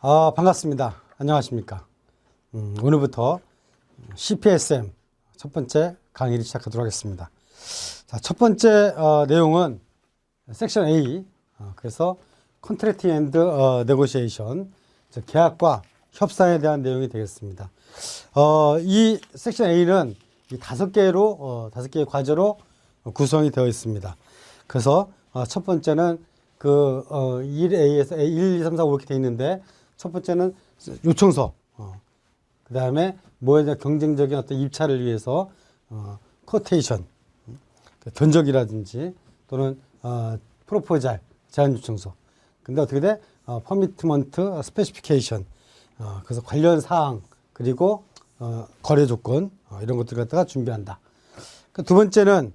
반갑습니다. 안녕하십니까. 오늘부터 CPSM 첫 번째 강의를 시작하도록 하겠습니다. 자, 첫 번째 내용은 섹션 A, 그래서 Contracting and Negotiation, 계약과 협상에 대한 내용이 되겠습니다. 이 섹션 A는 이 5개의 과제로 구성이 되어 있습니다. 그래서 첫 번째는 1A에서 1, 2, 3, 4, 5 이렇게 되어 있는데, 첫 번째는 요청서, 그 다음에 경쟁적인 어떤 입찰을 위해서 코테이션, 견적이라든지 또는 프로포잘, 제안 요청서. 근데 어떻게 돼? 퍼미트먼트 스페시피케이션, 그래서 관련 사항, 그리고 거래 조건, 이런 것들 갖다가 준비한다. 두 번째는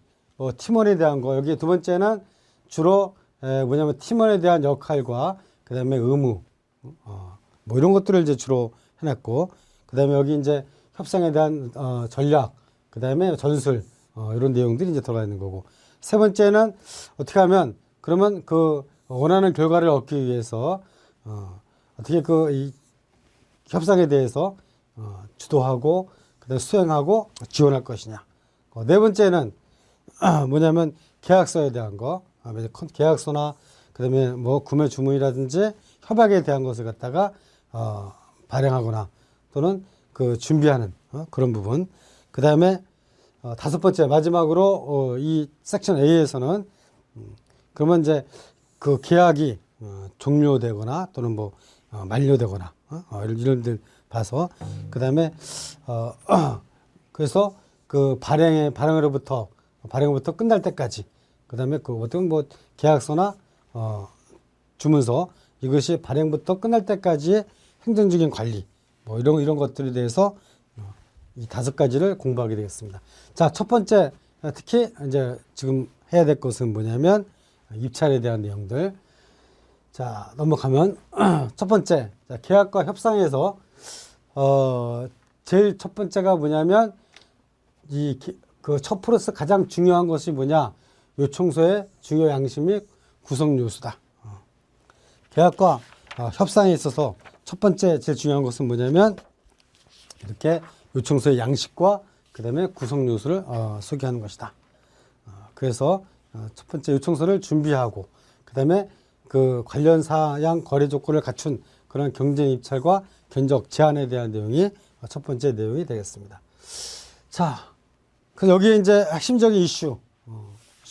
팀원에 대한 거. 여기 두 번째는 주로 팀원에 대한 역할과 그 다음에 의무, 이런 것들을 이제 주로 해놨고, 그 다음에 여기 이제 협상에 대한 전략, 그 다음에 전술, 이런 내용들이 이제 들어가 있는 거고. 세 번째는 어떻게 하면, 그러면 원하는 결과를 얻기 위해서 어떻게 이 협상에 대해서 주도하고, 그 다음에 수행하고 지원할 것이냐. 네 번째는 뭐냐면 계약서에 대한 거, 계약서나 그 다음에 구매 주문이라든지 협약에 대한 것을 갖다가 발행하거나 또는 준비하는 그런 부분. 그 다음에 다섯 번째 마지막으로 이 섹션 A에서는 그러면 이제 계약이 종료되거나 또는 만료되거나 이런 들 봐서, 그 다음에 그래서 발행으로부터 끝날 때까지, 그 다음에 어떤 계약서나 주문서, 이것이 발행부터 끝날 때까지의 행정적인 관리, 이런 것들에 대해서 이 5가지를 공부하게 되겠습니다. 자, 첫 번째, 특히 이제 지금 해야 될 것은 뭐냐면 입찰에 대한 내용들. 자, 넘어가면 첫 번째, 계약과 협상에서 제일 첫 번째가 뭐냐면 첫 프로세스 가장 중요한 것이 뭐냐? 요청서의 중요 양식 및 구성 요소다. 계약과 협상에 있어서 첫 번째 제일 중요한 것은 뭐냐면 이렇게 요청서의 양식과 그 다음에 구성 요소를 소개하는 것이다. 그래서 첫 번째 요청서를 준비하고, 그 다음에 관련 사양 거래 조건을 갖춘 그런 경쟁 입찰과 견적 제한에 대한 내용이 첫 번째 내용이 되겠습니다. 자, 그래서 여기에 이제 핵심적인 이슈가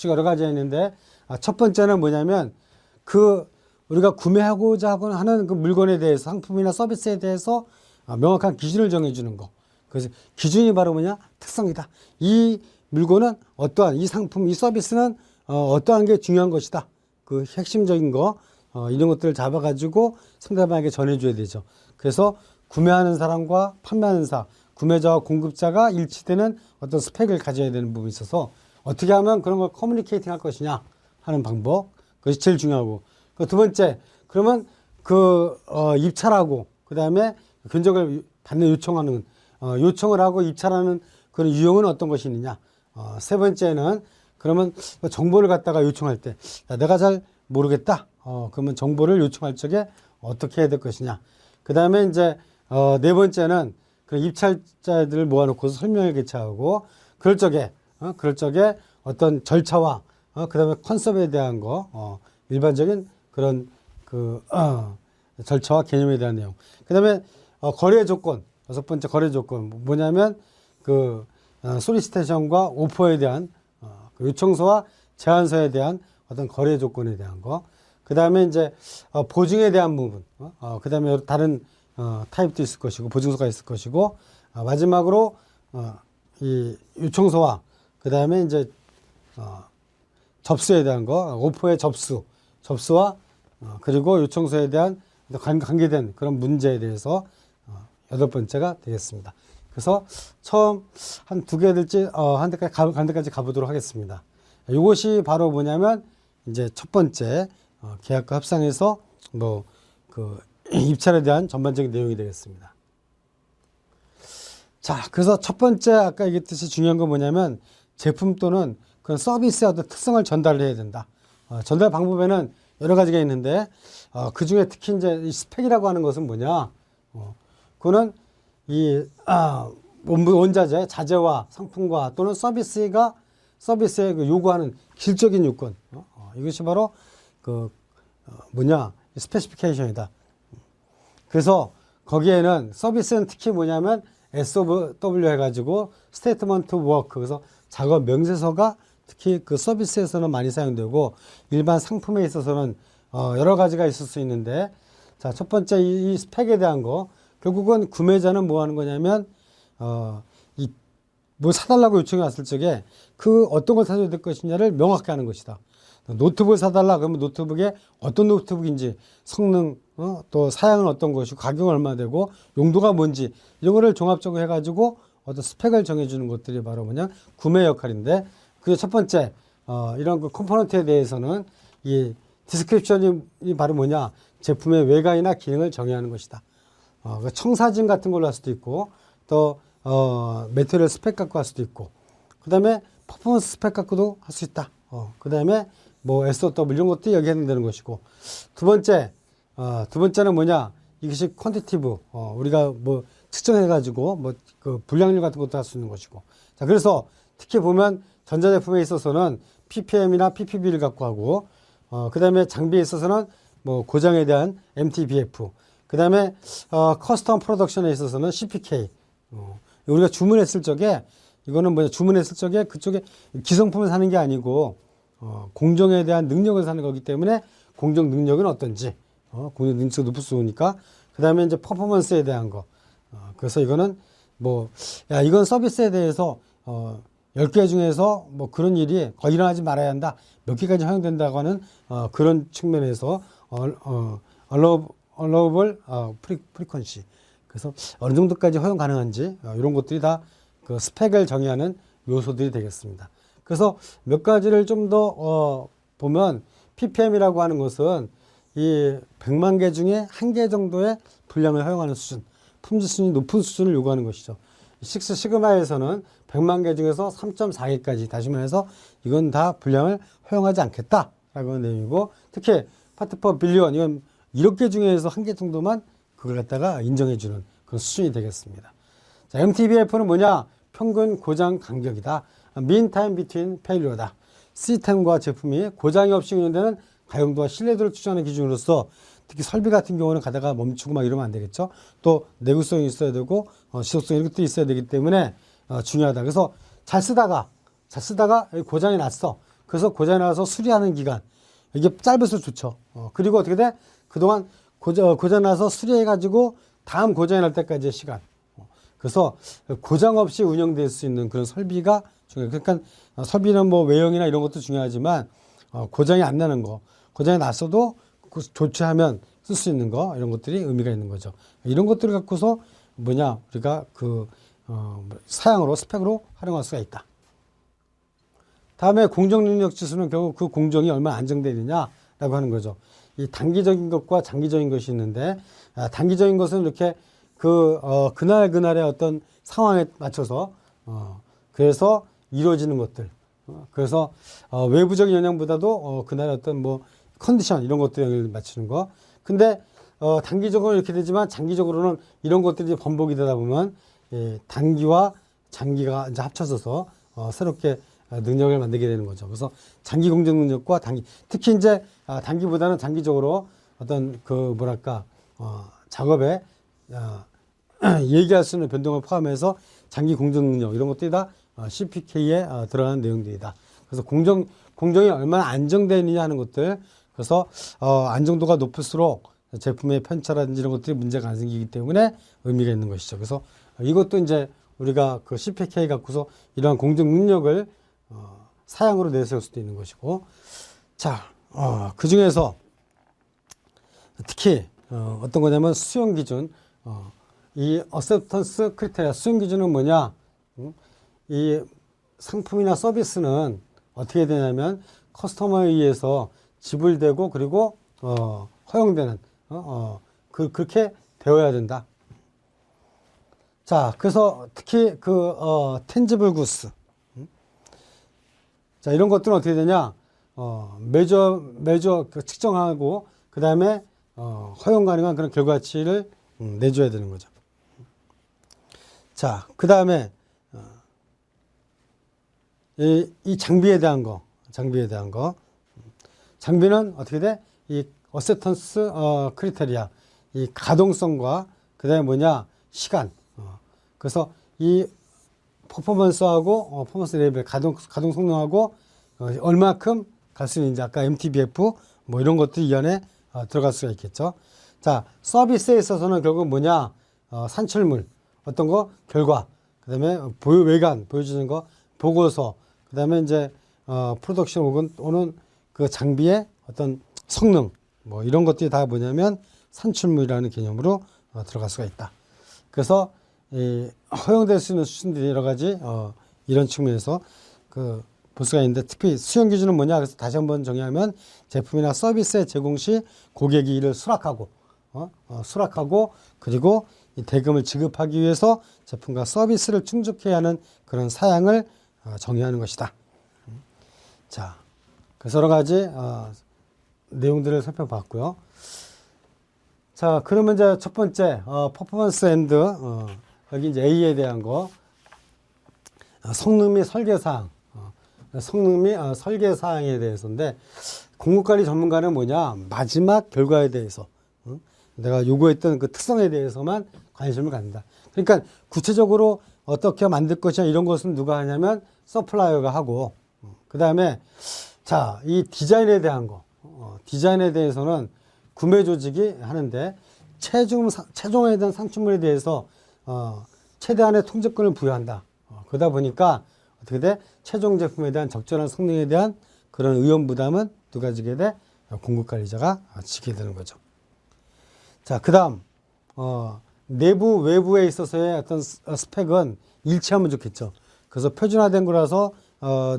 여러 가지 있는데, 첫 번째는 뭐냐면 우리가 구매하고자 하는 물건에 대해서, 상품이나 서비스에 대해서 명확한 기준을 정해주는 거. 그래서 기준이 바로 뭐냐? 특성이다. 이 물건은 이 상품, 이 서비스는 어떠한 게 중요한 것이다. 핵심적인 거, 이런 것들을 잡아가지고 상대방에게 전해줘야 되죠. 그래서 구매하는 사람과 판매하는 구매자와 공급자가 일치되는 어떤 스펙을 가져야 되는 부분이 있어서, 어떻게 하면 그런 걸 커뮤니케이팅 할 것이냐 하는 방법. 그것이 제일 중요하고. 두 번째, 그러면 입찰하고, 그 다음에 견적을 요청을 하고 입찰하는 그런 유형은 어떤 것이 있느냐. 세 번째는 그러면 정보를 갖다가 요청할 때, 내가 잘 모르겠다. 그러면 정보를 요청할 적에 어떻게 해야 될 것이냐. 그 다음에 이제 네 번째는 입찰자들을 모아놓고서 설명을 개최하고, 그럴 적에 어떤 절차와 그 다음에 컨셉에 대한 거, 일반적인 그런 절차와 개념에 대한 내용. 그 다음에 거래 조건, 여섯 번째 거래 조건 뭐냐면 소리시테이션과 오퍼에 대한 요청서와 제안서에 대한 어떤 거래 조건에 대한 거. 그 다음에 이제 보증에 대한 부분. 그 다음에 다른 타입도 있을 것이고 보증서가 있을 것이고, 마지막으로 이 요청서와 그 다음에 이제 접수에 대한 거, 오퍼의 접수와 그리고 요청서에 대한 관계된 그런 문제에 대해서 8번째가 되겠습니다. 그래서 처음 한 2개 될지 한 데까지 가보도록 하겠습니다. 이것이 바로 뭐냐면 이제 첫 번째 계약과 협상에서 입찰에 대한 전반적인 내용이 되겠습니다. 자, 그래서 첫 번째 아까 얘기했듯이 중요한 건 뭐냐면 제품 또는 그런 서비스의 어떤 특성을 전달해야 된다. 전달 방법에는 여러 가지가 있는데 그 중에 특히 이제 이 스펙이라고 하는 것은 뭐냐? 그거는 이 원자재, 자재와 상품과 또는 서비스에 그 요구하는 질적인 요건. 이것이 바로 그 스페시피케이션이다. 그래서 거기에는 서비스는 특히 뭐냐면 SOW 해가지고 스테이트먼트 워크, 그래서 작업 명세서가 특히 그 서비스에서는 많이 사용되고 일반 상품에 있어서는 여러 가지가 있을 수 있는데, 자, 첫 번째 이 스펙에 대한 거, 결국은 구매자는 뭐 하는 거냐면 뭐 사달라고 요청이 왔을 적에 그 어떤 걸 사줘야 될 것이냐를 명확히 하는 것이다. 노트북을 사달라 그러면 노트북에 어떤 노트북인지, 성능, 또 사양은 어떤 것이고, 가격은 얼마 되고, 용도가 뭔지, 이런 거를 종합적으로 해가지고 어떤 스펙을 정해주는 것들이 바로 뭐냐, 구매 역할인데, 그 첫 번째, 이런 그 컴포넌트에 대해서는 이 디스크립션이 바로 뭐냐, 제품의 외관이나 기능을 정의하는 것이다. 그 청사진 같은 걸로 할 수도 있고, 또, 매트리얼 스펙 갖고 할 수도 있고, 그 다음에 퍼포먼스 스펙 갖고도 할 수 있다. 그 다음에 뭐 SOW 이런 것도 여기 해당되는 것이고, 두 번째는 뭐냐, 이것이 퀀티티브, 우리가 뭐 측정해가지고 뭐 그 불량률 같은 것도 할 수 있는 것이고. 자, 그래서 특히 보면 전자제품에 있어서는 ppm이나 ppb를 갖고 하고, 그 다음에 장비에 있어서는 뭐 고장에 대한 MTBF, 그 다음에 커스텀 프로덕션에 있어서는 CPK. 우리가 주문했을 적에, 이거는 뭐냐, 주문했을 적에 그쪽에 기성품을 사는 게 아니고 공정에 대한 능력을 사는 거기 때문에 공정 능력은 어떤지, 공정 능력이 높을 수 있으니까. 그 다음에 이제 퍼포먼스에 대한 거. 그래서 이거는 뭐, 야, 이건 서비스에 대해서 10개 중에서 뭐 그런 일이 거의 일어나지 말아야 한다, 몇 개까지 허용된다고 하는 그런 측면에서 allowable frequency. 그래서 어느 정도까지 허용 가능한지, 이런 것들이 다 그 스펙을 정의하는 요소들이 되겠습니다. 그래서 몇 가지를 좀 더 보면, ppm이라고 하는 것은 이 100만 개 중에 1개 정도의 분량을 허용하는 수준, 품질 수준이 높은 수준을 요구하는 것이죠. 6 시그마에서는 100만 개 중에서 3.4개까지, 다시 말해서 이건 다 분량을 허용하지 않겠다라고 하는 내용이고, 특히 파트 퍼 빌리언, 이건 1억 개 중에서 1개 정도만 그걸 갖다가 인정해주는 그런 수준이 되겠습니다. 자, MTBF는 뭐냐? 평균 고장 간격이다. Mean Time Between Failure다. 시스템과 제품이 고장이 없이 운영되는 가용도와 신뢰도를 추정하는 기준으로서, 특히 설비 같은 경우는 가다가 멈추고 막 이러면 안 되겠죠. 또 내구성이 있어야 되고 지속성, 이런 것도 있어야 되기 때문에 중요하다. 그래서 잘 쓰다가 고장이 났어. 그래서 고장이 나서 수리하는 기간, 이게 짧을수록 좋죠. 그리고 어떻게 돼? 그동안 고장 나서 수리해가지고 다음 고장이 날 때까지의 시간. 그래서 고장 없이 운영될 수 있는 그런 설비가 중요해요. 그러니까 설비는 뭐 외형이나 이런 것도 중요하지만 고장이 안 나는 거, 고장이 났어도 그 조치하면 쓸 수 있는 거, 이런 것들이 의미가 있는 거죠. 이런 것들을 갖고서 뭐냐, 우리가 그 사양으로, 스펙으로 활용할 수가 있다. 다음에 공정 능력 지수는 결국 그 공정이 얼마나 안정되느냐라고 하는 거죠. 이 단기적인 것과 장기적인 것이 있는데, 단기적인 것은 이렇게 그날의 어떤 상황에 맞춰서, 그래서 이루어지는 것들. 그래서, 외부적인 영향보다도, 그날의 어떤 뭐, 컨디션, 이런 것들에 영향을 맞추는 거. 근데, 단기적으로는 이렇게 되지만, 장기적으로는 이런 것들이 번복이 되다 보면, 단기와 장기가 이제 합쳐져서, 새롭게 능력을 만들게 되는 거죠. 그래서 장기 공정 능력과 단기, 특히 이제, 단기보다는 장기적으로 어떤 작업에, 얘기할 수 있는 변동을 포함해서 장기 공정 능력, 이런 것들이 다 CPK에 들어가는 내용들이다. 그래서 공정이 얼마나 안정되느냐 하는 것들, 그래서 안정도가 높을수록 제품의 편차라든지 이런 것들이 문제가 안 생기기 때문에 의미가 있는 것이죠. 그래서 이것도 이제 우리가 그 CPK 갖고서 이러한 공정 능력을 사양으로 내세울 수도 있는 것이고, 자, 그 중에서 특히 어떤 거냐면 수용 기준, 이 어셉턴스 크리테리아, 수용 기준은 뭐냐? 이 상품이나 서비스는 어떻게 되냐면 커스터머에 의해서 지불되고, 그리고 허용되는 그렇게 되어야 된다. 자, 그래서 특히 텐지블 구스, 자, 이런 것들은 어떻게 되냐? 매주 그 측정하고 그 다음에 허용 가능한 그런 결과치를 내줘야 되는 거죠. 자, 그 다음에 이 장비에 대한 거, 장비는 어떻게 돼? 이 어세턴스 크리테리아, 이 가동성과 그 다음에 뭐냐 시간. 그래서 이 퍼포먼스하고 퍼포먼스 레벨 가동 성능하고 얼마큼 갈 수 있는지 아까 MTBF 뭐 이런 것들이 이 안에 들어갈 수가 있겠죠. 자, 서비스에 있어서는 결국 뭐냐 산출물 어떤 거 결과 그다음에 외관 보여주는 거 보고서 그다음에 이제 프로덕션 혹은 오는 그 장비의 어떤 성능 뭐 이런 것들이 다 뭐냐면 산출물이라는 개념으로 들어갈 수가 있다. 그래서 허용될 수 있는 수준들이 여러 가지 이런 측면에서 볼 수가 있는데 특히 수용 기준은 뭐냐? 그래서 다시 한번 정의하면 제품이나 서비스의 제공 시 고객이 이를 수락하고 그리고 이 대금을 지급하기 위해서 제품과 서비스를 충족해야 하는 그런 사양을 정의하는 것이다. 자, 그래서 여러 가지 내용들을 살펴봤고요. 자, 그러면 이제 첫 번째 퍼포먼스 앤드 여기 이제 A에 대한 거 성능 및 설계 사항. 성능 및 설계 사항에 대해서인데 공급관리 전문가는 뭐냐 마지막 결과에 대해서 내가 요구했던 그 특성에 대해서만 관심을 갖는다. 그러니까 구체적으로 어떻게 만들 것이냐 이런 것은 누가 하냐면 서플라이어가 하고 그 다음에 자, 이 디자인에 대한 거 디자인에 대해서는 구매 조직이 하는데 최종에 대한 상품물에 대해서 최대한의 통제권을 부여한다. 그러다 보니까 어떻게 돼? 최종 제품에 대한 적절한 성능에 대한 그런 의원 부담은 누가 지게 돼? 공급관리자가 지게 되는 거죠. 자, 그 다음, 내부, 외부에 있어서의 어떤 스펙은 일치하면 좋겠죠. 그래서 표준화된 거라서,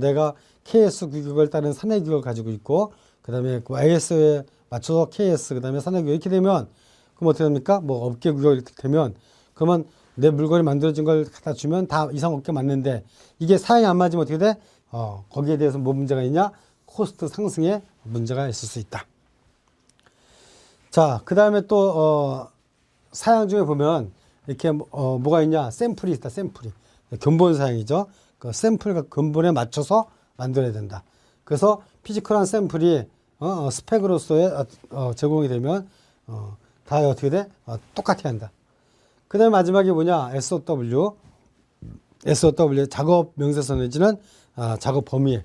내가 KS 규격을 따른 산해 규격을 가지고 있고, 그 다음에 그 ISO에 맞춰서 KS, 그 다음에 산해 규격 이렇게 되면, 그럼 어떻게 됩니까? 뭐 업계 규격 이렇게 되면, 그러면 내 물건이 만들어진 걸 갖다 주면 다 이상 업계 맞는데 이게 사양이 안 맞으면 어떻게 돼? 거기에 대해서 뭐 문제가 있냐? 코스트 상승에 문제가 있을 수 있다. 자, 그 다음에 또 사양 중에 보면 이렇게 뭐가 있냐? 샘플이 있다. 샘플이 근본 사양이죠. 그 샘플과 근본에 맞춰서 만들어야 된다. 그래서 피지컬한 샘플이 스펙으로서의 제공이 되면 다 어떻게 돼? 똑같아야 한다. 그 다음에 마지막에 뭐냐? SOW 작업 명세서 내지는 작업 범위.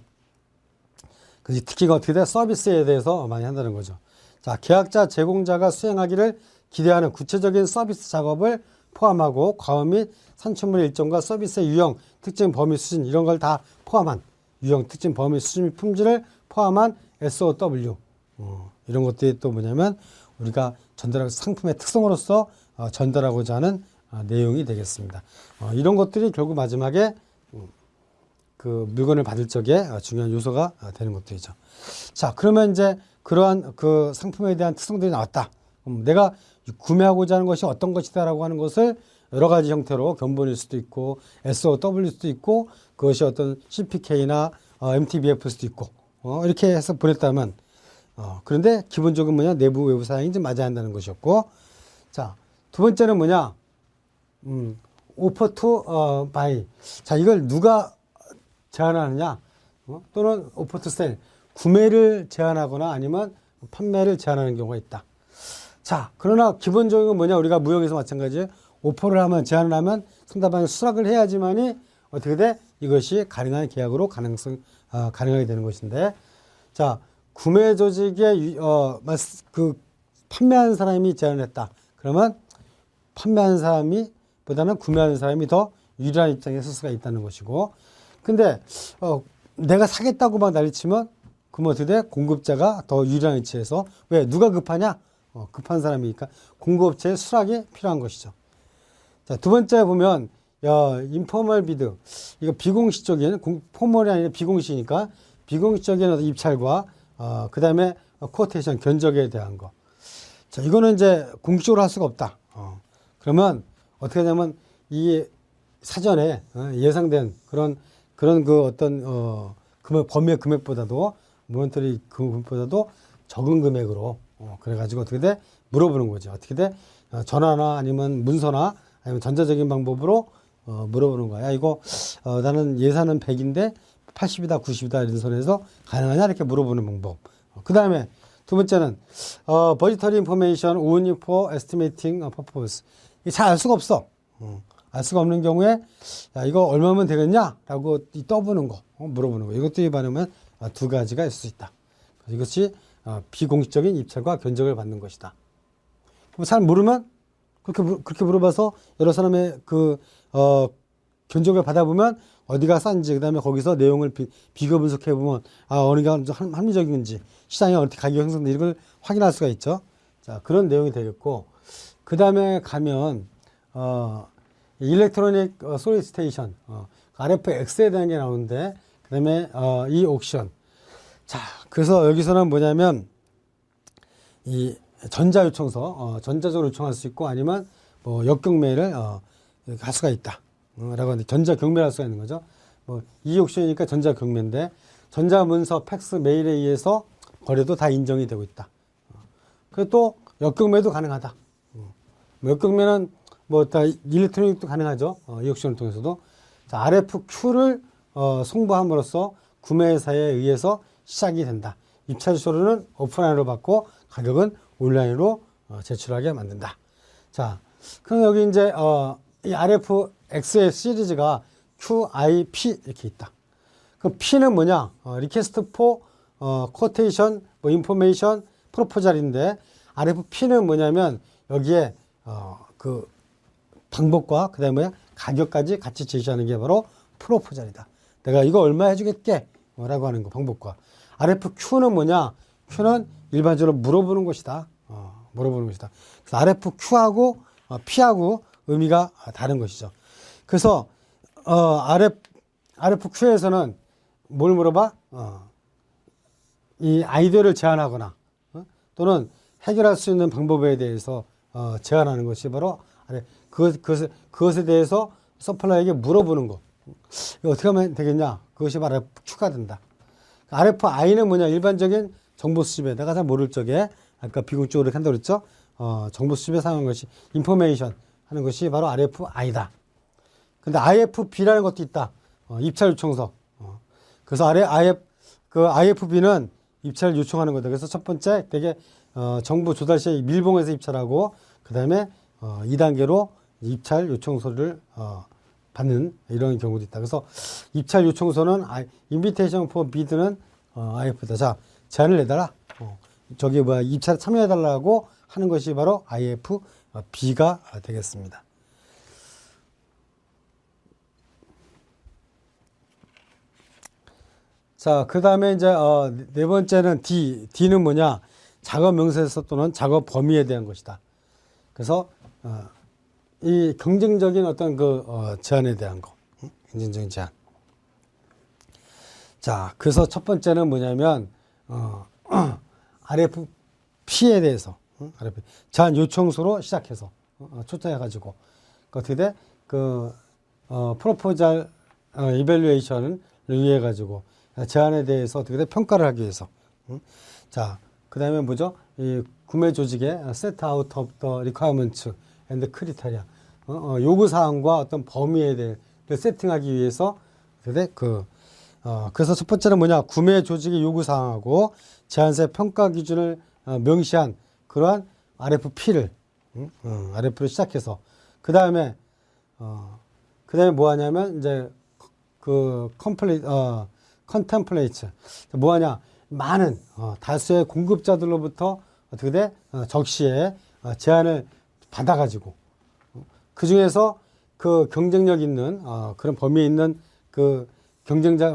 특히 어떻게 돼? 서비스에 대해서 많이 한다는 거죠. 자, 계약자, 제공자가 수행하기를 기대하는 구체적인 서비스 작업을 포함하고 과업 및 산출물의 일정과 서비스의 유형, 특징, 범위, 수준 이런 걸 다 포함한 유형, 특징, 범위, 수준 및 품질을 포함한 SOW 이런 것들이 또 뭐냐면 우리가 전달할 상품의 특성으로서 전달하고자 하는 내용이 되겠습니다. 이런 것들이 결국 마지막에 그 물건을 받을 적에 중요한 요소가 되는 것들이죠. 자, 그러면 이제 그러한 그 상품에 대한 특성들이 나왔다. 내가 구매하고자 하는 것이 어떤 것이다라고 하는 것을 여러 가지 형태로 견본일 수도 있고 SOW일 수도 있고 그것이 어떤 CPK나 MTBF일 수도 있고 이렇게 해서 보냈다면 그런데 기본적으로 뭐냐 내부 외부 사양이 좀 맞아야 한다는 것이었고 자, 두 번째는 뭐냐 오퍼 투 바이. 자, 이걸 누가 제한하느냐 또는 오퍼 투 셀 구매를 제한하거나 아니면 판매를 제한하는 경우가 있다. 자, 그러나 기본적인 건 뭐냐 우리가 무역에서 마찬가지예요. 오퍼를 하면 제한을 하면 상대방이 수락을 해야지만이 어떻게 돼? 이것이 가능한 계약으로 가능하게 되는 것인데 자, 구매 조직에 그 판매하는 사람이 제안을 했다. 그러면 판매하는 사람이 보다는 구매하는 사람이 더 유리한 입장에 설 수가 있다는 것이고 근데 내가 사겠다고 막 난리치면 그러면 어떻게 돼? 공급자가 더 유리한 위치에서 왜? 누가 급하냐? 급한 사람이니까 공급업체의 수락이 필요한 것이죠. 자, 두 번째 보면 인포멀 비드 이거 비공식적인 포멀이 아니라 비공식이니까 비공식적인 입찰과 그 다음에 쿼테이션 견적에 대한 거. 자, 이거는 이제 공식적으로 할 수가 없다. 그러면 어떻게 하냐면 이 사전에 예상된 그런 그 어떤 금액 범위의 금액보다도 모멘터리 금액보다도 적은 금액으로 그래가지고 어떻게 돼? 물어보는 거죠. 어떻게 돼? 전화나 아니면 문서나 아니면 전자적인 방법으로 물어보는 거야. 야, 이거 나는 예산은 100인데 80이다 90이다 이런 선에서 가능하냐 이렇게 물어보는 방법. 그 다음에 두 번째는 budgetary information only for estimating purpose. 이게 잘 알 수가 없어. 알 수가 없는 경우에 야, 이거 얼마면 되겠냐? 라고 떠보는 거, 물어보는 거. 이것도 반하면 두 가지가 있을 수 있다. 이것이 비공식적인 입찰과 견적을 받는 것이다. 잘 모르면 그렇게 물어봐서 여러 사람의 견적을 받아보면 어디가 싼지, 그 다음에 거기서 내용을 비교 분석해보면 어느가 합리적인지, 시장에 어떻게 가격 형성되는지 이걸 확인할 수가 있죠. 자, 그런 내용이 되겠고, 그 다음에 가면 일렉트로닉 솔리시테이션, RFX에 대한 게 나오는데, 그 다음에 이 옥션. 자, 그래서 여기서는 뭐냐면 이 전자요청서, 전자적으로 요청할 수 있고 아니면 뭐 역경매를 할 수가 있다. 라고 하는데 전자경매를 할 수가 있는 거죠. 이 옥션이니까 전자경매인데 전자문서, 팩스, 메일에 의해서 거래도 다 인정이 되고 있다. 그리고 또 역경매도 가능하다. 역경매는 다 일렉트로닉도 가능하죠. 이 옥션을 통해서도. 자, RFQ를 송부함으로써 구매사에 의해서 시작이 된다. 입찰서류는 오프라인으로 받고 가격은 온라인으로 제출하게 만든다. 자, 그럼 여기 이제 이 RFX의 시리즈가 QIP 이렇게 있다. 그럼 P는 뭐냐? Request for Quotation, Information, Proposal인데 RFP는 뭐냐면 여기에 그 방법과 그 다음에 가격까지 같이 제시하는 게 바로 프로포잘이다. 내가 이거 얼마 해주겠게 라고 하는 거 방법과. RFQ는 뭐냐? Q는 일반적으로 물어보는 것이다. 물어보는 것이다. 그래서 RFQ하고 P하고 의미가 다른 것이죠. 그래서 RFQ에서는 뭘 물어봐? 이 아이디어를 제안하거나 또는 해결할 수 있는 방법에 대해서 제안하는 것이 바로 그것에 대해서 서플라이에게 물어보는 것. 이거 어떻게 하면 되겠냐? 그것이 바로 RFQ가 된다. RFI는 뭐냐? 일반적인 정보 수집에 내가 잘 모를 적에 아까 비공적으로 이렇게 한다고 그랬죠? 정보 수집에 사용하는 것이 인포메이션 하는 것이 바로 RFI다. 근데 IFB라는 것도 있다. 입찰 요청서. 그래서 IFB는 입찰을 요청하는 거다. 그래서 첫 번째 되게 정보 조달 시에 밀봉해서 입찰하고 그 다음에 2단계로 입찰 요청서를 받는 이런 경우도 있다. 그래서 입찰 요청서는 인비테이션 포 비드는 IF다. 자, 제안을 내달라. 저기 입찰에 참여해달라고 하는 것이 바로 IFB가 되겠습니다. 자, 그 다음에 이제 네 번째는 D는 뭐냐? 작업 명세서 또는 작업 범위에 대한 것이다. 그래서 이 경쟁적인 어떤 제안에 대한 거, 경쟁적인 제안. 자, 그래서 첫 번째는 뭐냐면 RFP에 대해서 제안 요청서로 시작해서 초청해가지고 어떻게 돼? 프로포잘 이밸류에이션을 위해 가지고 제안에 대해서 어떻게 돼? 평가를 하기 위해서. 자, 그 다음에 뭐죠? 이 구매 조직의 set out of the requirements and criteria. 요구 사항과 어떤 범위에 대해 세팅하기 위해서 어떻게 돼? 그래서 첫 번째는 뭐냐? 구매 조직의 요구 사항하고 제안서의 평가 기준을 명시한 그러한 RFP를 시작해서 그 다음에 뭐 하냐면 이제 컨템플레이트 뭐 하냐? 많은 다수의 공급자들로부터 어떻게 돼? 적시에 제안을 받아가지고 그 중에서 그 경쟁력 있는 그런 범위에 있는 그 경쟁자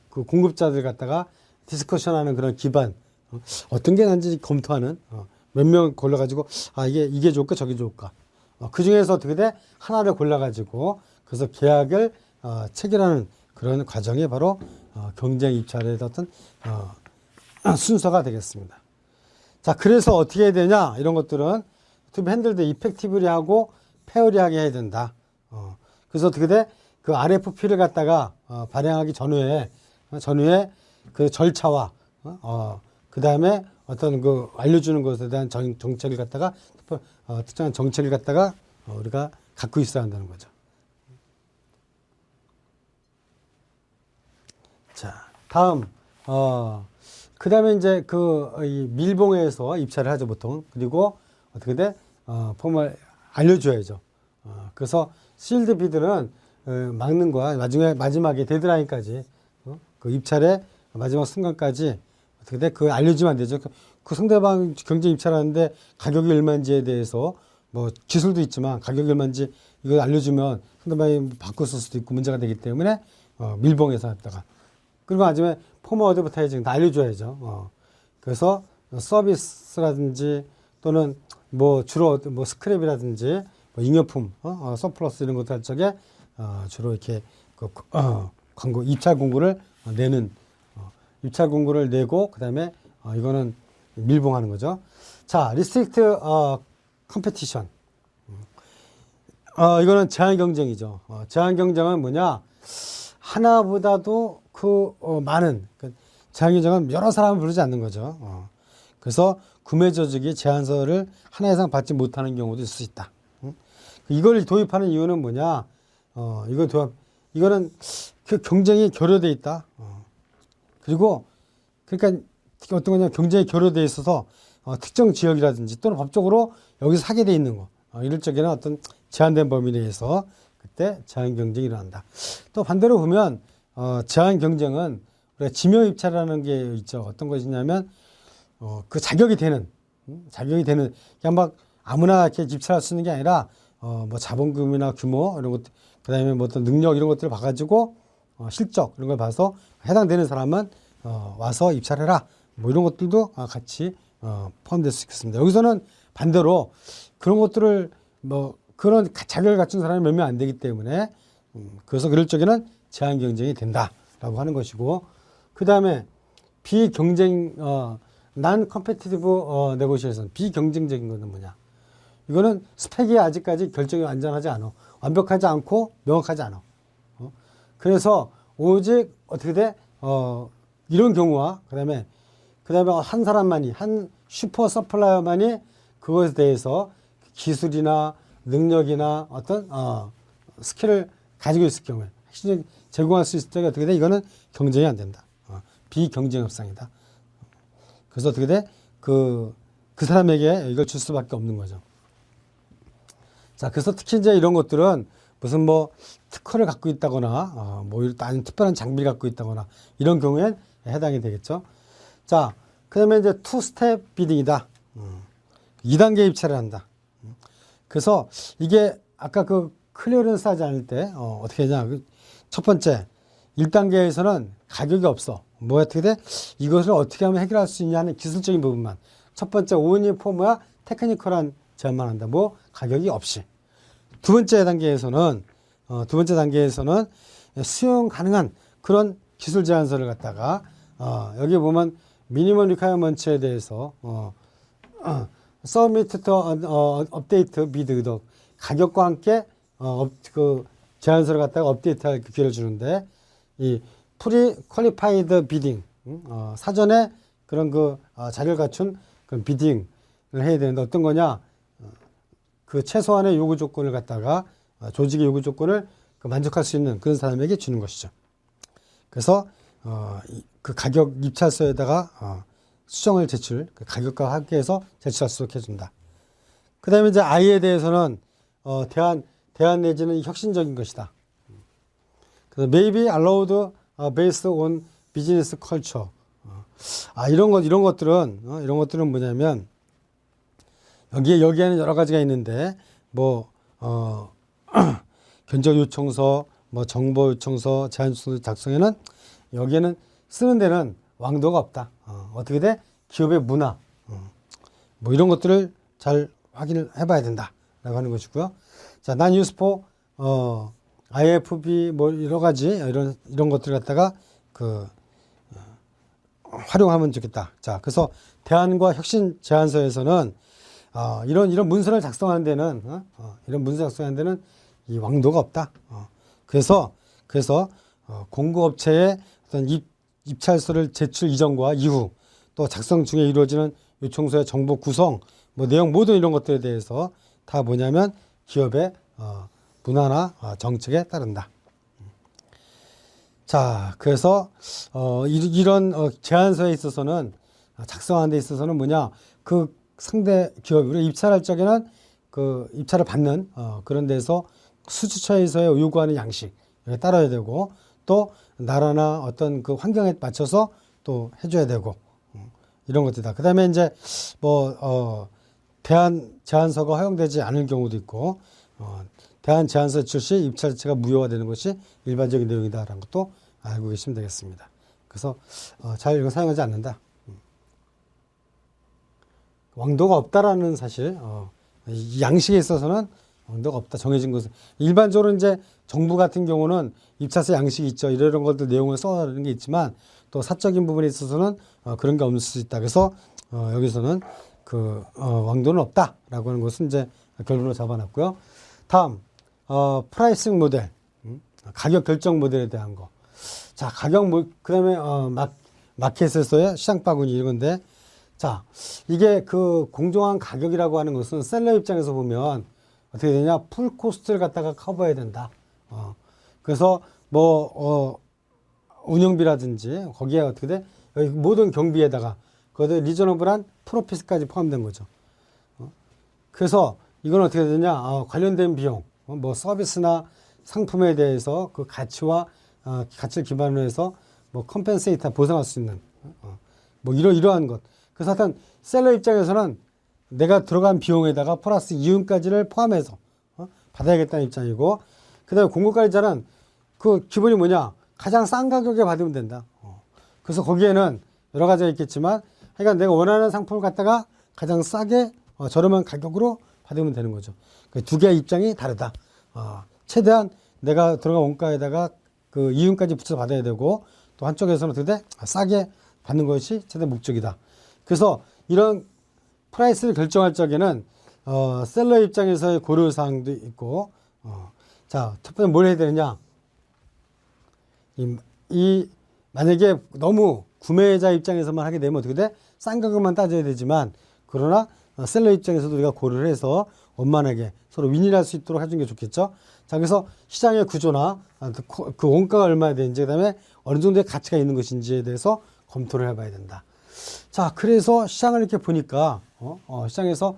그 공급자들 갖다가 디스커션하는 그런 기반 어떤 게 난지 검토하는 몇 명 골라가지고 이게 좋을까 저게 좋을까 그 중에서 어떻게 돼? 하나를 골라가지고 그래서 계약을 체결하는 그런 과정이 바로 경쟁 입찰의 어떤 순서가 되겠습니다. 자, 그래서 어떻게 해야 되냐? 이런 것들은 to be handled effectively 하고 페어리하게 해야 된다. 그래서 어떻게 돼? 그 RFP를 갖다가 발행하기 전후에 그 절차와 그 다음에 어떤 그 알려주는 것에 대한 정책을 갖다가 특정한 정책을 갖다가 우리가 갖고 있어야 한다는 거죠. 자, 다음 그 다음에 이제 이 밀봉에서 입찰을 하죠 보통. 그리고 어떻게 돼? 폼을 알려줘야죠. 그래서 실드 비드는 막는 거야. 마지막에 데드라인까지 그 입찰의 마지막 순간까지 어떻게 돼? 그걸 알려주면 안 되죠. 그 상대방 경쟁 입찰하는데 가격이 얼마인지에 대해서 뭐 기술도 있지만 가격이 얼마인지 이걸 알려주면 상대방이 바꿨을 수도 있고 문제가 되기 때문에 밀봉해서 했다가 그리고 나중에 폼 어드버타이징 다 알려줘야죠. 그래서 서비스라든지 또는 뭐 주로 뭐 스크랩이라든지 뭐 잉여품, 서플러스 이런 것들 할 적에 주로 이렇게 광고 입찰 공고를 내는 입찰 공고를 내고 그다음에 이거는 밀봉하는 거죠. 자, 리스트릭트 컴페티션. 이거는 제한 경쟁이죠. 제한 경쟁은 뭐냐? 하나보다도 많은 제한 경쟁은 여러 사람을 부르지 않는 거죠. 그래서 구매 조직이 제한서를 하나 이상 받지 못하는 경우도 있을 수 있다. 이걸 도입하는 이유는 뭐냐? 이거는 그 경쟁이 결여돼 있다. 그리고 그러니까 어떤 거냐? 경쟁이 결여돼 있어서 특정 지역이라든지 또는 법적으로 여기서 하게 돼 있는 거. 이럴 적에는 어떤 제한된 범위 내에서 그때 제한 경쟁이 일어난다. 또 반대로 보면 제한 경쟁은 우리가 지명 입찰이라는 게 있죠. 어떤 것이냐면 그 자격이 되는 그냥 막 아무나 이렇게 입찰할 수 있는 게 아니라 뭐 자본금이나 규모 이런 것 그다음에 뭐 어떤 능력 이런 것들을 봐가지고 실적 이런 걸 봐서 해당되는 사람만 와서 입찰해라. 뭐 이런 것들도 같이 포함될 수 있겠습니다. 여기서는 반대로 그런 것들을 뭐 그런 자격을 갖춘 사람이 몇 명 안 되기 때문에 그래서 그럴 적에는 제한 경쟁이 된다라고 하는 것이고 그 다음에 비경쟁 난 컴페티티브 네고시에이션 비경쟁적인 것은 뭐냐? 이거는 스펙이 아직까지 결정이 완벽하지 않고 명확하지 않아. 그래서 오직 어떻게 돼? 이런 경우와 그다음에 한 사람만이 한 슈퍼 서플라이어만이 그것에 대해서 기술이나 능력이나 어떤 스킬을 가지고 있을 경우에 핵심적인 제공할 수 있을 때 어떻게 돼? 이거는 경쟁이 안 된다. 비경쟁 협상이다. 그래서 어떻게 돼? 그 사람에게 이걸 줄 수밖에 없는 거죠. 자, 그래서 특히 이제 이런 것들은 무슨 뭐 특허를 갖고 있다거나 뭐 아니면 특별한 장비를 갖고 있다거나 이런 경우엔 해당이 되겠죠. 자, 그다음에 이제 투 스텝 비딩이다. 2단계 입찰을 한다. 그래서 이게 아까 그 클리어런스 하지 않을 때 어떻게 하냐? 첫 번째 1단계에서는 가격이 없어. 뭐 어떻게 돼? 이것을 어떻게 하면 해결할 수 있냐 하는 기술적인 부분만. 첫 번째 오은이 포모야 테크니컬한 제안만 한다. 뭐 가격이 없이. 두 번째 단계에서는 수용 가능한 그런 기술 제안서를 갖다가 여기 보면 미니멈 리콰이어먼트에 대해서 서미트 업데이트 비드 가격과 함께 그 제안서를 갖다가 업데이트할 기회를 주는데 이 프리 퀄리파이드 비딩 사전에 그런 자료를 갖춘 그런 비딩을 해야 되는데 어떤 거냐 그 최소한의 요구 조건을 갖다가 조직의 요구 조건을 만족할 수 있는 그런 사람에게 주는 것이죠. 그래서 그 가격 입찰서에다가 수정을 그 가격과 함께해서 제출할 수 있게 해준다. 그 다음에 이제 I에 대해서는 대안 내지는 혁신적인 것이다. 그래서 maybe allowed based on business culture. 이런 것들은 뭐냐면 여기에는 여러 가지가 있는데 뭐 견적 요청서, 뭐 정보 요청서, 제안 요청서 작성에는 여기에는 쓰는 데는 왕도가 없다. 어떻게 돼? 기업의 문화, 뭐 이런 것들을 잘 확인을 해봐야 된다라고 하는 것이고요. 자, 난 유스포 IFB 뭐 여러 가지 이런 것들 갖다가 활용하면 좋겠다. 자, 그래서 대안과 혁신 제안서에서는 이런 문서를 작성하는 데는 이런 문서 작성하는 데는 이 왕도가 없다. 그래서 공급업체의 어떤 입찰서를 제출 이전과 이후 또 작성 중에 이루어지는 요청서의 정보 구성, 뭐 내용 모든 이런 것들에 대해서 다 뭐냐면 기업의 문화나 정책에 따른다. 자, 그래서 이런 제안서에 있어서는 작성하는 데 있어서는 뭐냐, 그 상대 기업으로 입찰할 적에는 그 입찰을 받는 그런 데서 수주처에서의 요구하는 양식 따라야 되고, 또 나라나 어떤 그 환경에 맞춰서 또 해줘야 되고, 이런 것들이다. 그 다음에 이제 대안 제안서가 허용되지 않을 경우도 있고, 대안 제안서 출시 입찰자가 무효가 되는 것이 일반적인 내용이다라는 것도 알고 계시면 되겠습니다. 그래서 잘 이거 사용하지 않는다. 왕도가 없다라는 사실, 이 양식에 있어서는 왕도가 없다. 정해진 것은. 일반적으로 이제 정부 같은 경우는 입찰서 양식이 있죠. 이런 것들 내용을 써놓는 게 있지만 또 사적인 부분에 있어서는 그런 게 없을 수 있다. 그래서 여기서는 그 왕도는 없다라고 하는 것은 이제 결론으로 잡아놨고요. 다음 프라이싱 모델, 가격 결정 모델에 대한 거. 자, 그다음에 마켓에서의 시장 바구니 이런 건데, 자, 이게 그 공정한 가격이라고 하는 것은 셀러 입장에서 보면 어떻게 되냐, 풀 코스트를 갖다가 커버해야 된다. 그래서 뭐 운영비라든지 거기에 어떻게 돼, 여기 모든 경비에다가 거기에 리저너블한 프로핏까지 포함된 거죠. 그래서 이건 어떻게 되냐, 관련된 비용, 뭐 서비스나 상품에 대해서 그 가치와 가치를 기반으로 해서 뭐 컴펜세이터 보상할 수 있는 뭐 이러한 것. 그래서 하여튼 셀러 입장에서는 내가 들어간 비용에다가 플러스 이윤까지를 포함해서 받아야겠다는 입장이고, 그다음에 공급관리자는 그 기본이 뭐냐, 가장 싼 가격에 받으면 된다. 그래서 거기에는 여러 가지가 있겠지만 하여간 내가 원하는 상품을 갖다가 가장 싸게 저렴한 가격으로 받으면 되는 거죠. 두 개의 입장이 다르다. 최대한 내가 들어간 원가에다가 그 이윤까지 붙여 받아야 되고, 또 한쪽에서는 어떻게 돼? 싸게 받는 것이 최대 목적이다. 그래서 이런 프라이스를 결정할 적에는 셀러 입장에서의 고려사항도 있고, 자, 첫 번째 뭘 해야 되느냐, 만약에 너무 구매자 입장에서만 하게 되면 어떻게 돼? 싼 가격만 따져야 되지만, 그러나 셀러 입장에서도 우리가 고려를 해서 원만하게 서로 윈윈할 수 있도록 해주는 게 좋겠죠. 자, 그래서 시장의 구조나 그 원가가 얼마나 되는지, 그다음에 어느 정도의 가치가 있는 것인지에 대해서 검토를 해봐야 된다. 자, 그래서 시장을 이렇게 보니까 시장에서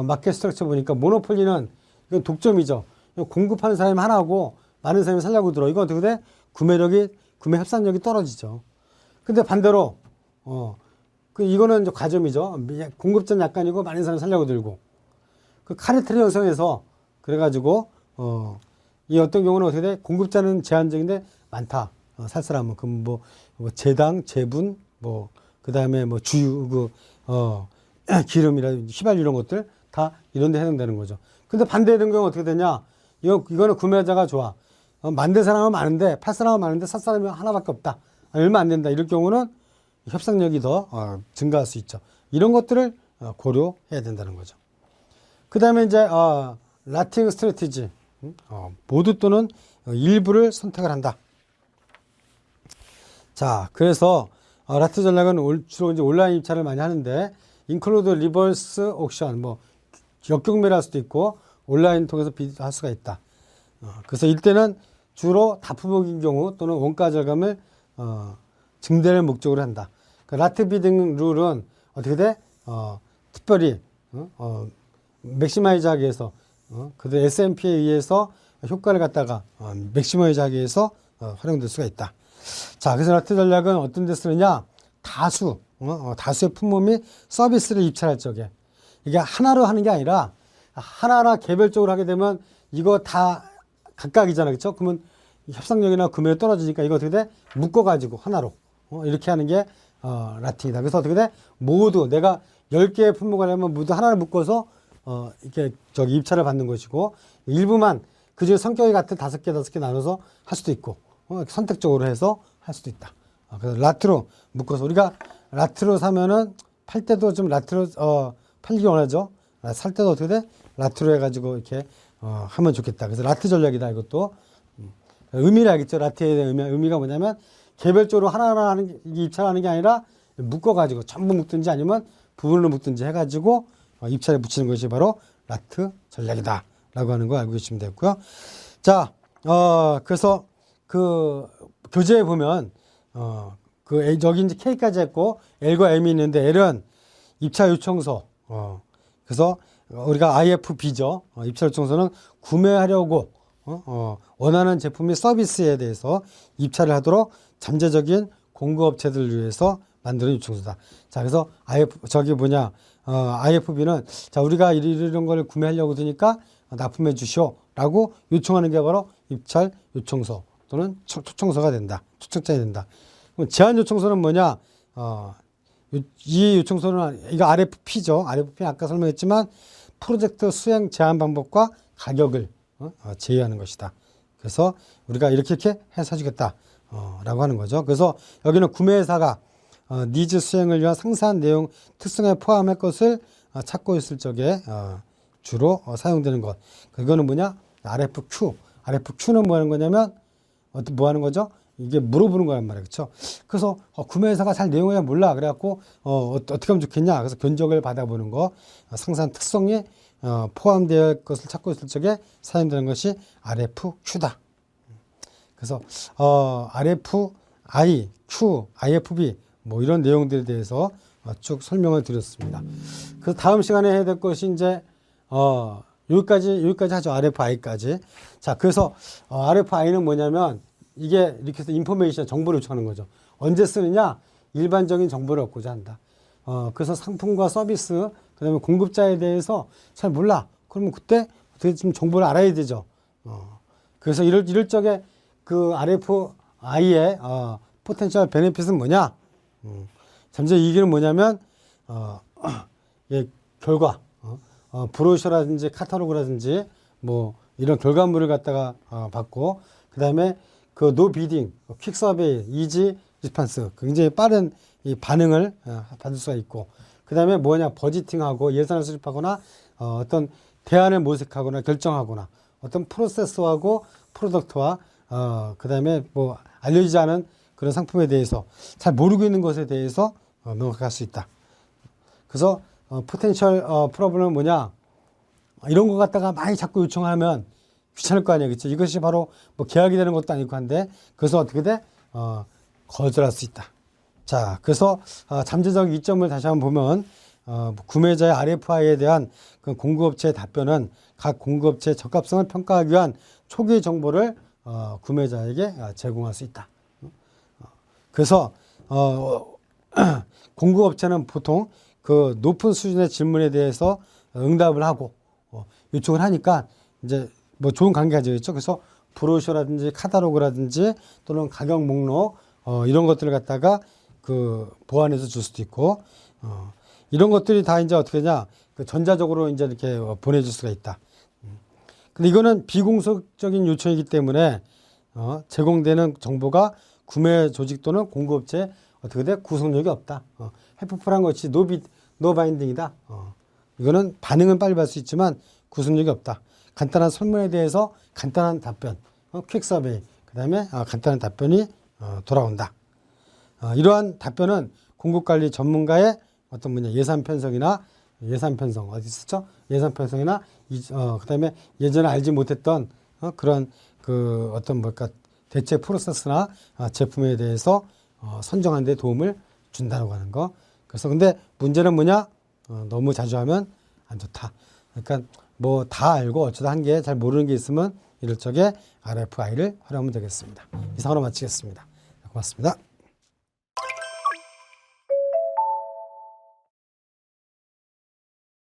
마켓 스트럭처 보니까 모노폴리는 이건 독점이죠. 공급하는 사람이 하나고 많은 사람이 살려고 들어. 이건 어떻게 돼? 구매 협상력이 떨어지죠. 근데 반대로 이거는 이제 과점이죠. 공급자는 약간이고 많은 사람이 살려고 들고, 그 카르텔 형성해서 그래가지고 이 어떤 경우는 어떻게 돼? 공급자는 제한적인데 많다. 살 사람은 그럼 뭐 제당, 제분, 뭐 그다음에 뭐 주유, 기름이라 휘발유 이런 것들 다 이런 데 해당되는 거죠. 근데 반대되는 경우는 어떻게 되냐? 이거는 구매자가 좋아. 만든 사람은 많은데 팔 사람은 많은데 살 사람이 하나밖에 없다. 얼마 안 된다. 이럴 경우는 협상력이 더 증가할 수 있죠. 이런 것들을 고려해야 된다는 거죠. 그 다음에 이제 라팅 스트래티지, 모두 또는 일부를 선택을 한다. 자, 그래서 라트 전략은 주로 이제 온라인 입찰을 많이 하는데, 인클루드 리버스 옥션, 뭐 역경매를 할 수도 있고 온라인 통해서 비할 수가 있다. 그래서 이때는 주로 다품목인 경우 또는 원가 절감을 증대를 목적으로 한다. 그 라트 비딩 룰은 어떻게 돼? 특별히 맥시마이즈 하기 위해서 그 S&P에 의해서 효과를 갖다가 맥시마이즈 하기 위해서 활용될 수가 있다. 자, 그래서 라트 전략은 어떤 데 쓰느냐? 다수의 품목 및 서비스를 입찰할 적에, 이게 하나로 하는 게 아니라 하나하나 개별적으로 하게 되면 이거 다 각각이잖아, 그렇죠? 그러면 협상력이나 구매가 떨어지니까 이거 어떻게 돼? 묶어가지고 하나로 이렇게 하는 게 라팅이다. 그래서 어떻게 돼? 모두 내가 10개의 품목을 하면 모두 하나를 묶어서 이렇게 입찰을 받는 것이고, 일부만 그중에 성격이 같은 5개 나눠서 할 수도 있고, 선택적으로 해서 할 수도 있다. 그래서 라트로 묶어서, 우리가 라트로 사면은 팔 때도 좀 라트로 팔기 원하죠. 살 때도 어떻게 돼? 라트로 해가지고 이렇게 하면 좋겠다. 그래서 라트 전략이다. 이것도 의미를 알겠죠. 라트에 대한 의미가 뭐냐면 개별적으로 하나하나 입찰하는 게 아니라 묶어가지고 전부 묶든지 아니면 부분으로 묶든지 해가지고 입찰에 붙이는 것이 바로 라트 전략이다 라고 하는 거 알고 계시면 되고요. 자, 그래서 그 교재에 보면 여기 이제 K까지 했고 L과 M이 있는데 L은 입찰 요청서, 그래서 우리가 IFB죠. 입찰 요청서는 구매하려고 원하는 제품 및 서비스에 대해서 입찰을 하도록 잠재적인 공급업체들을 위해서 만드는 요청서다. 자, 그래서 IFB는 자, 우리가 이런 걸 구매하려고 드니까 납품해 주시오라고 요청하는 게 바로 입찰 요청서 또는 초청서가 된다. 초청장이 된다. 그럼 제한 요청서는 뭐냐? 이 요청서는 이거 RFP죠. RFP는 아까 설명했지만 프로젝트 수행 제한 방법과 가격을 제의하는 것이다. 그래서 우리가 이렇게 해서 주겠다 라고 하는 거죠. 그래서 여기는 구매회사가 니즈 수행을 위한 상세한 내용 특성에 포함할 것을 찾고 있을 적에 주로 사용되는 것. 그거는 뭐냐? RFQ. RFQ는 뭐 하는 거냐면 뭐 하는 거죠? 이게 물어보는 거란 말이에요. 그렇죠? 그래서 구매회사가 잘 내용을 몰라. 그래갖고 어떻게 하면 좋겠냐. 그래서 견적을 받아보는 거. 상세한 특성이 포함되어 것을 찾고 있을 적에 사용되는 것이 RFQ다. 그래서 RFI, Q, IFB 뭐 이런 내용들에 대해서 쭉 설명을 드렸습니다. 그래서 다음 시간에 해야 될 것이 이제 여기까지 하죠. RFI까지. 자, 그래서 RFI는 뭐냐면 이게 이렇게 해서 인포메이션 정보를 요청하는 거죠. 언제 쓰느냐? 일반적인 정보를 얻고자 한다. 그래서 상품과 서비스, 그다음에 공급자에 대해서 잘 몰라. 그러면 그때 어떻게 좀 정보를 알아야 되죠. 그래서 이럴 적에 그 RFI의 포텐셜 베네핏은 뭐냐? 잠재 이익은 뭐냐면 결과, 브로셔라든지 카탈로그라든지 뭐 이런 결과물을 갖다가 받고, 그다음에 그 노 비딩, 퀵 서베이, 이지 리스판스, 굉장히 빠른 이 반응을 받을 수가 있고, 그다음에 뭐냐? 버지팅하고 예산을 수립하거나 어떤 대안을 모색하거나 결정하거나 어떤 프로세스하고 프로덕트와 그다음에 뭐 알려지지 않은 그런 상품에 대해서 잘 모르고 있는 것에 대해서 명확할 수 있다. 그래서 포텐셜 프로블럼은 뭐냐? 이런 거 갖다가 많이 자꾸 요청하면 귀찮을 거 아니에요. 그렇죠? 이것이 바로 뭐 계약이 되는 것도 아니고 한데, 그래서 어떻게 돼? 거절할 수 있다. 자, 그래서 잠재적 이점을 다시 한번 보면 구매자의 RFI에 대한 그 공급업체의 답변은 각 공급업체의 적합성을 평가하기 위한 초기 정보를 구매자에게 제공할 수 있다. 그래서 공급업체는 보통 그 높은 수준의 질문에 대해서 응답을 하고 요청을 하니까 이제 뭐 좋은 관계가 되겠죠. 그래서 브로셔라든지 카탈로그라든지 또는 가격 목록 이런 것들을 갖다가 그 보완해서 줄 수도 있고, 이런 것들이 다 이제 어떻게 하냐, 그 전자적으로 이제 이렇게 보내줄 수가 있다. 근데 이거는 비공식적인 요청이기 때문에 제공되는 정보가 구매 조직 또는 공급업체에 어떻게 돼? 구속력이 없다. 해프풀한 것이 노바인딩이다. 이거는 반응은 빨리 받을 수 있지만 구속력이 없다. 간단한 설문에 대해서 간단한 답변, 퀵 서베이, 그 다음에 간단한 답변이 돌아온다. 이러한 답변은 공급관리 전문가의 어떤 예산 편성이나 예산 편성 어디 있었죠? 예산 편성이나 그 다음에 예전에 알지 못했던 그런 그 어떤 뭘까 대체 프로세스나 제품에 대해서 선정하는 데 도움을 준다고 하는 거. 그래서 근데 문제는 뭐냐? 너무 자주 하면 안 좋다. 그러니까 뭐 다 알고 어쩌다 한 게 잘 모르는 게 있으면 이럴 적에 RFI를 활용하면 되겠습니다. 이상으로 마치겠습니다. 고맙습니다.